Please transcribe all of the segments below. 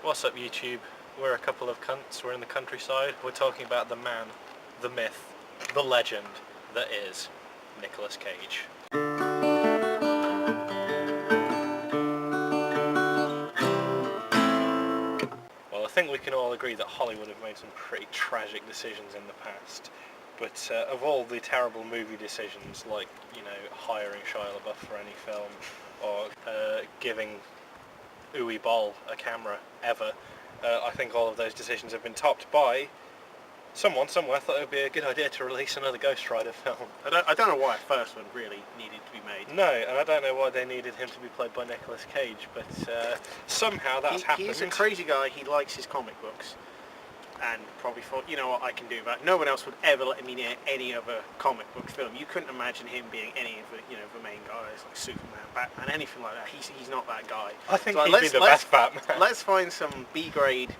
What's up, YouTube? We're a couple of cunts, we're in the countryside, we're talking about the man, the myth, the legend that is Nicolas Cage. Well, I think we can all agree that Hollywood have made some pretty tragic decisions in the past, but of all the terrible movie decisions, like, hiring Shia LaBeouf for any film, or giving Uwe Boll a camera ever, I think all of those decisions have been topped by someone somewhere thought it would be a good idea to release another Ghost Rider film. I don't know why a first one really needed to be made. No, and I don't know why they needed him to be played by Nicolas Cage, but somehow that's happened. He's a crazy guy, he likes his comic books, and probably thought, you know what, I can do that. No one else would ever let me near any other comic book film. You couldn't imagine him being any of the main guys, like Superman, Batman, anything like that. He's not that guy. I think so he'd be the best Batman. Let's find some B-grade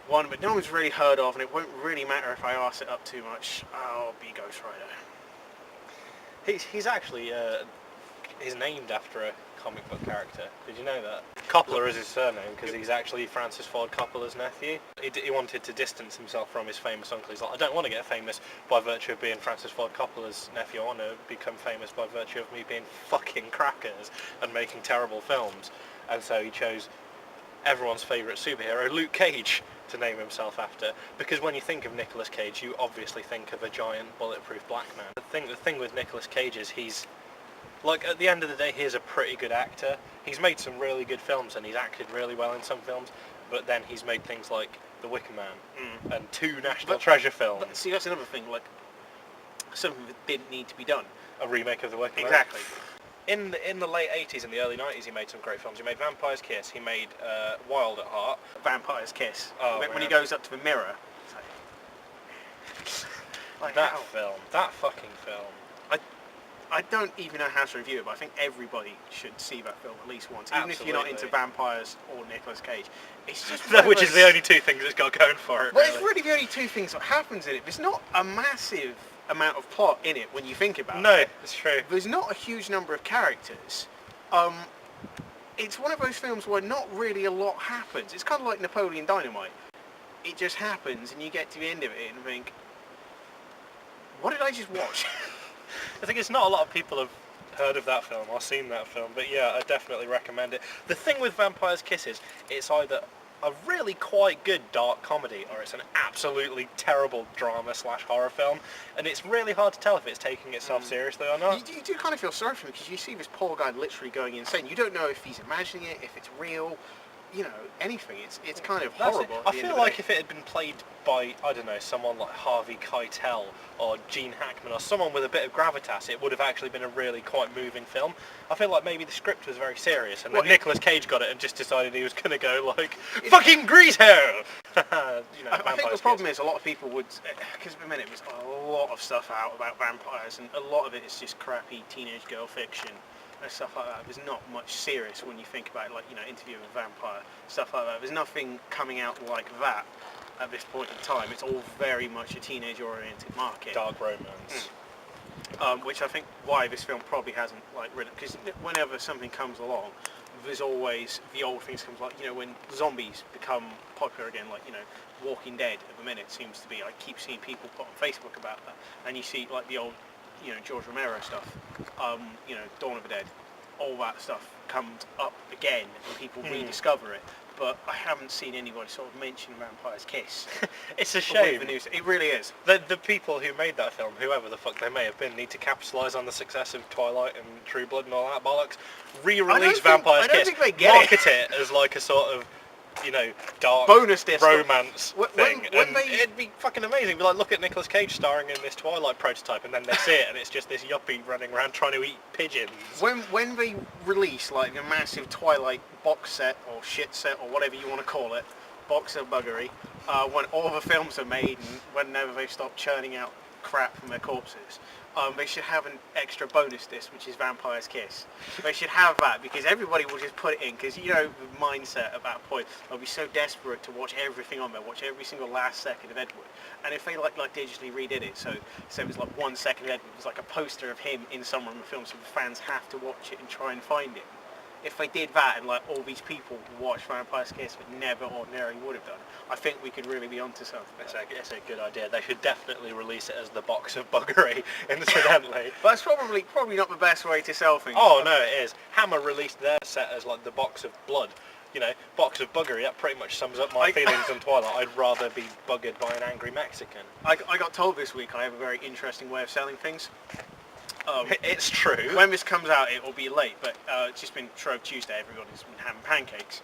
one, but no one's really heard of, and it won't really matter if I arse it up too much. I'll be Ghost Rider. He's actually he's named after a comic book character. Did you know that? Coppola is his surname because he's actually Francis Ford Coppola's nephew. He wanted to distance himself from his famous uncle. He's like, I don't want to get famous by virtue of being Francis Ford Coppola's nephew. I want to become famous by virtue of me being fucking crackers and making terrible films. And so he chose everyone's favourite superhero, Luke Cage, to name himself after, because when you think of Nicolas Cage, you obviously think of a giant bulletproof black man. The thing with Nicolas Cage is he's, like, at the end of the day, he's a pretty good actor. He's made some really good films and he's acted really well in some films, but then he's made things like The Wicker Man and 2 National Treasure films. But see, that's another thing, like, something that didn't need to be done. A remake of The Wicker Man? Exactly. In the late 80s and the early 90s, he made some great films. He made Vampire's Kiss, he made Wild at Heart. Vampire's Kiss. Oh, when he goes up to the mirror. Like that fucking film. I don't even know how to review it, but I think everybody should see that film at least once. Even if you're not into vampires or Nicolas Cage. It's just which is the only two things it's got going for it. Well, it's really the only two things that happens in it. There's not a massive amount of plot in it when you think about it. No, it's true. There's not a huge number of characters. It's one of those films where not really a lot happens. It's kind of like Napoleon Dynamite. It just happens and you get to the end of it and think, what did I just watch? I think it's not a lot of people have heard of that film or seen that film, but yeah, I definitely recommend it. The thing with Vampire's Kiss is, it's either a really quite good dark comedy or it's an absolutely terrible drama/horror film, and it's really hard to tell if it's taking itself seriously or not. You do kind of feel sorry for him because you see this poor guy literally going insane. You don't know if he's imagining it, if it's real, anything. It's kind of horrible. I feel like if it had been played by, I don't know, someone like Harvey Keitel or Gene Hackman or someone with a bit of gravitas, it would have actually been a really quite moving film. I feel like maybe the script was very serious and then Nicolas Cage got it and just decided he was going to go like, fucking grease hair! I think the problem is a lot of people would, because at the minute there's a lot of stuff out about vampires and a lot of it is just crappy teenage girl fiction and stuff like that. There's not much serious when you think about it, like, Interview with a Vampire, stuff like that. There's nothing coming out like that at this point in time. It's all very much a teenage-oriented market. Dark romance. Which I think why this film probably hasn't, written, because whenever something comes along, there's always the old things comes, like, when zombies become popular again, like, Walking Dead at the minute seems to be, I keep seeing people put on Facebook about that, and you see, like, the old George Romero stuff, Dawn of the Dead, all that stuff comes up again and people rediscover it. But I haven't seen anybody sort of mention Vampire's Kiss. It's a shame. It really is. The people who made that film, whoever the fuck they may have been, need to capitalise on the success of Twilight and True Blood and all that bollocks. Re-release Vampire's Kiss. Market it as like a sort of, dark bonus disc romance thing. It'd be fucking amazing. Be like, look at Nicolas Cage starring in this Twilight prototype, and then they see it, and it's just this yuppie running around trying to eat pigeons. When they release like a massive Twilight box set or shit set or whatever you want to call it, box of buggery, when all the films are made and whenever they stop churning out crap from their corpses, they should have an extra bonus disc, which is Vampire's Kiss. They should have that because everybody will just put it in because the mindset at that point, they'll be so desperate to watch everything on there, watch every single last second of Edward. And if they like digitally redid it, so it was like 1 second of Edward, it was like a poster of him in somewhere in the film, so the fans have to watch it and try and find it. if they did that and like all these people watch Vampire's Kiss but never ordinarily would have done, I think we could really be onto something. It's a good idea. They should definitely release it as the box of buggery, incidentally. But that's probably not the best way to sell things. Oh no, it is. Hammer released their set as like the box of blood. You know, box of buggery. That pretty much sums up my feelings on Twilight. I'd rather be buggered by an angry Mexican. I got told this week I have a very interesting way of selling things. It's true. When this comes out, it will be late, but it's just been Shrove Tuesday. Everybody's been having pancakes,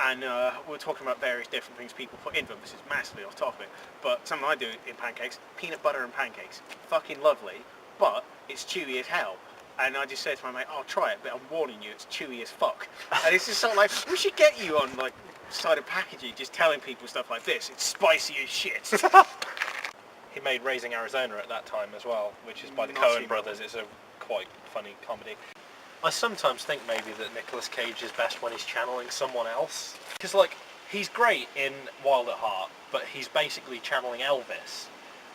and we're talking about various different things people put in them. This is massively off topic, but something I do in pancakes: peanut butter and pancakes. Fucking lovely, but it's chewy as hell. And I just said to my mate, "I'll try it, but I'm warning you, it's chewy as fuck." And it's just sort of like, we should get you on like side of packaging, just telling people stuff like this. It's spicy as shit. He made Raising Arizona at that time as well, which is by the Not Coen seen brothers. It's a quite funny comedy. I sometimes think maybe that Nicolas Cage is best when he's channeling someone else. Because, like, he's great in Wild at Heart, but he's basically channeling Elvis.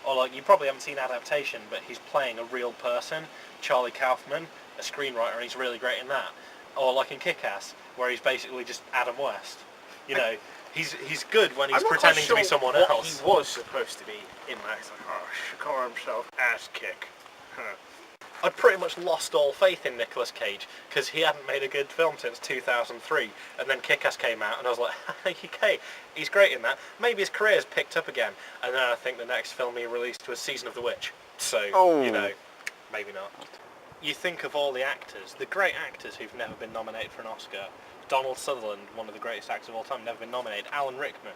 Or, like, you probably haven't seen Adaptation, but he's playing a real person, Charlie Kaufman, a screenwriter, and he's really great in that. Or, like in Kick-Ass, where he's basically just Adam West. You know, he's good when he's pretending to be someone else. He was supposed to be in that. It's like, oh, Shakur himself, ass kick. Huh. I'd pretty much lost all faith in Nicolas Cage because he hadn't made a good film since 2003, and then Kick-Ass came out, and I was like, okay, he's great in that. Maybe his career's picked up again, and then I think the next film he released was Season of the Witch. So, you know, maybe not. You think of all the actors, the great actors who've never been nominated for an Oscar. Donald Sutherland, one of the greatest actors of all time, never been nominated. Alan Rickman,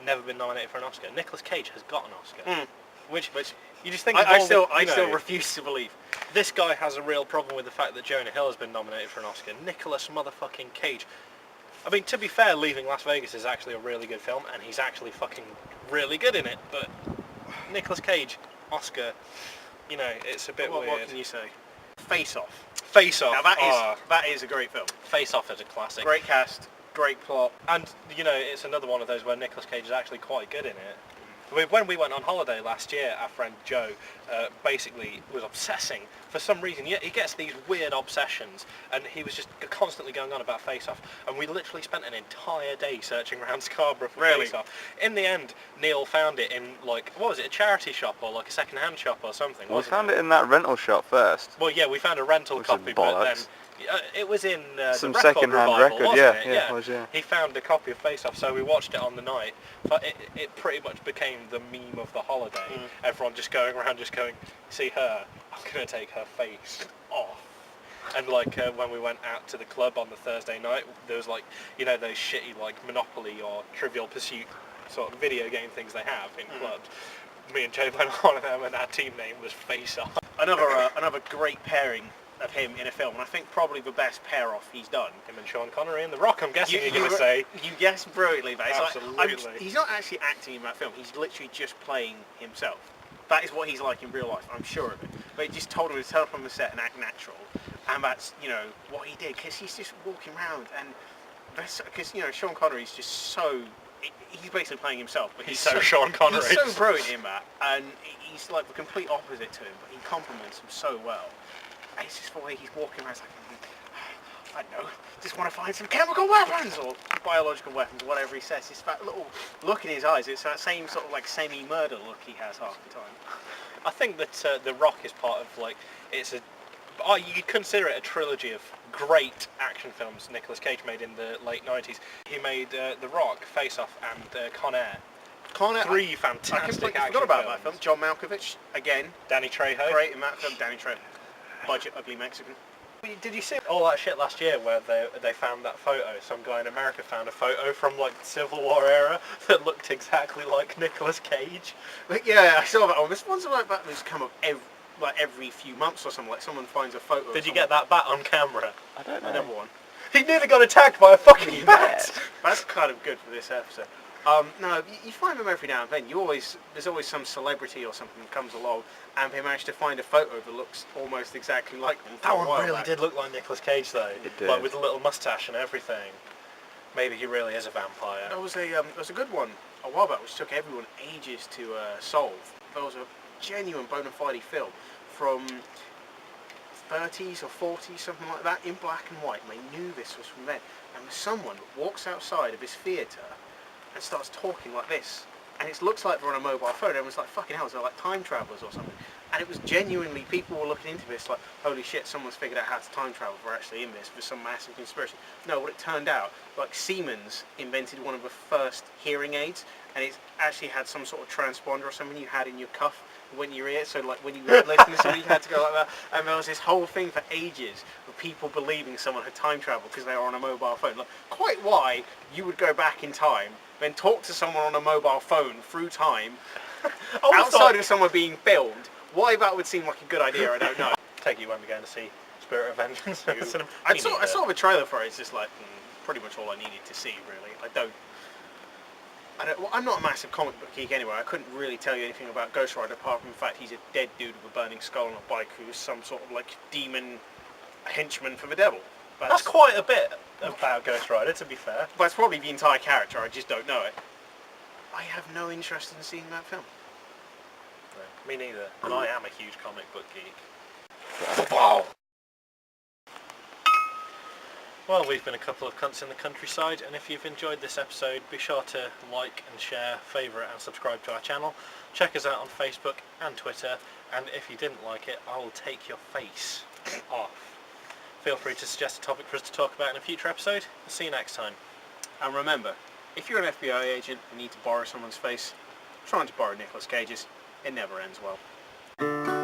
never been nominated for an Oscar. Nicolas Cage has got an Oscar. Which you just think I still refuse to believe. This guy has a real problem with the fact that Jonah Hill has been nominated for an Oscar. Nicolas motherfucking Cage. I mean, to be fair, Leaving Las Vegas is actually a really good film, and he's actually fucking really good in it. But Nicolas Cage, Oscar, you know, it's a bit weird. What can you say? Face Off. Face Off. Now that is a great film. Face Off is a classic. Great cast, great plot. And, you know, it's another one of those where Nicolas Cage is actually quite good in it. When we went on holiday last year, our friend Joe basically was obsessing. For some reason, he gets these weird obsessions, and he was just constantly going on about Face Off. And we literally spent an entire day searching around Scarborough for Face Off. In the end, Neil found it in, like, what was it, a charity shop or like a second-hand shop or something? Well, we found it in that rental shop first. Well, yeah, we found a rental copy, but then... it was in some the second-hand record, wasn't yeah, it? yeah, it was, yeah. He found a copy of Face Off, so we watched it on the night. But it pretty much became the meme of the holiday. Everyone just going around, just going, see her, I'm gonna take her face off. And like when we went out to the club on the Thursday night, there was like, you know, those shitty like Monopoly or Trivial Pursuit sort of video game things they have in clubs. Me and Joe went on them, and our team name was Face Off. Another great pairing of him in a film, and I think probably the best pair-off he's done. Him and Sean Connery in The Rock, I'm guessing you're going to say. You guessed brilliantly, but it's absolutely. he's not actually acting in that film, he's literally just playing himself. That is what he's like in real life, I'm sure of it. But he just told him to turn up on the set and act natural, and that's, you know, what he did, because he's just walking around, and because, you know, Sean Connery's just so... He's basically playing himself, but he's so Sean Connery. He's so brilliant in that, and he's like the complete opposite to him, but he complements him so well. And it's just the way he's walking around, it's like, I don't know, just want to find some chemical weapons, or biological weapons, whatever he says. It's that little look in his eyes, it's that same sort of like semi-murder look he has half the time. I think that The Rock is part of, like, you consider it a trilogy of great action films Nicolas Cage made in the late 90s. He made The Rock, Face Off, and Con Air. Three fantastic action films. I forgot about that film. John Malkovich, again. Danny Trejo. Great in that film. Danny Trejo. Budget ugly Mexican. Did you see all that shit last year where they found that photo? Some guy in America found a photo from like the Civil War era that looked exactly like Nicolas Cage. Yeah, I saw that one. This one's like that that's come up every few months or something. Like someone finds a photo. Did you get that bat on camera? I don't know. Another one. He nearly got attacked by a fucking bat. That's kind of good for this episode. No, you find them every now and then. There's always some celebrity or something that comes along, and they manage to find a photo that looks almost exactly like them. That one really did look like Nicolas Cage, though. It did. Like with a little moustache and everything. Maybe he really is a vampire. There was a good one a while back, which took everyone ages to solve. There was a genuine bona fide film from 30s or 40s, something like that, in black and white, and they knew this was from then. And someone walks outside of his theatre and starts talking like this, and it looks like they're on a mobile phone. Everyone's like, fucking hell, they're like time travellers or something. And it was genuinely, people were looking into this like, holy shit, someone's figured out how to time travel. We're actually in this for some massive conspiracy. No, what it turned out, like Siemens invented one of the first hearing aids, and it actually had some sort of transponder or something you had in your cuff when you were ear, so like when you would listen to something you had to go like that. And there was this whole thing for ages of people believing someone had time travelled because they were on a mobile phone. Like, quite why you would go back in time, then talk to someone on a mobile phone through time, outside of someone being filmed. Why that would seem like a good idea, I don't know. Take you when we're going to see Spirit of Vengeance. I saw the trailer for it. It's just like pretty much all I needed to see, really. I'm not a massive comic book geek anyway. I couldn't really tell you anything about Ghost Rider apart from the fact he's a dead dude with a burning skull on a bike who's some sort of like demon henchman for the devil. That's quite a bit about Ghost Rider, to be fair. That's probably the entire character. I just don't know it. I have no interest in seeing that film. No, me neither. And I am a huge comic book geek. Wow. Well, we've been a couple of cunts in the countryside, and if you've enjoyed this episode, be sure to like and share, favourite and subscribe to our channel. Check us out on Facebook and Twitter, and if you didn't like it, I will take your face off. Feel free to suggest a topic for us to talk about in a future episode. We'll see you next time. And remember, if you're an FBI agent and need to borrow someone's face, trying to borrow Nicolas Cage's, it never ends well.